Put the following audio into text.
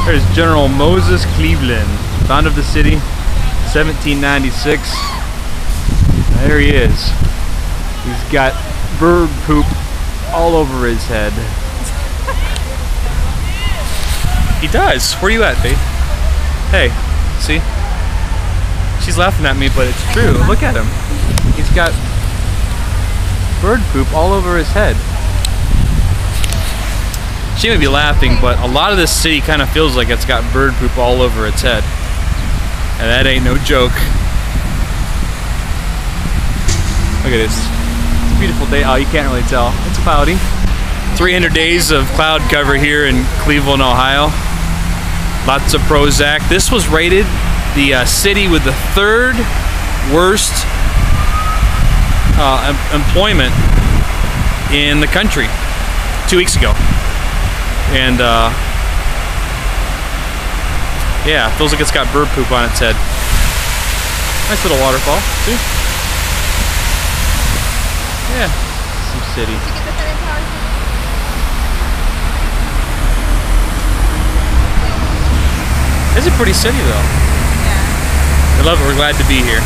There's General Moses Cleveland, founder of the city, 1796. There he is. He's got bird poop all over his head. He does. Where are you at, babe? Hey, see? She's laughing at me, but it's true. Look at him. He's got bird poop all over his head. She may be laughing, but a lot of this city kind of feels like it's got bird poop all over its head. And that ain't no joke. Look at this. It's a beautiful day. Oh, you can't really tell. It's cloudy. 300 days of cloud cover here in Cleveland, Ohio. Lots of Prozac. This was rated the city with the 3rd worst employment in the country 2 weeks ago. And yeah, feels like it's got bird poop on its head. Nice little waterfall, see? Yeah, some city. It's a pretty city though. Yeah. I love it, we're glad to be here.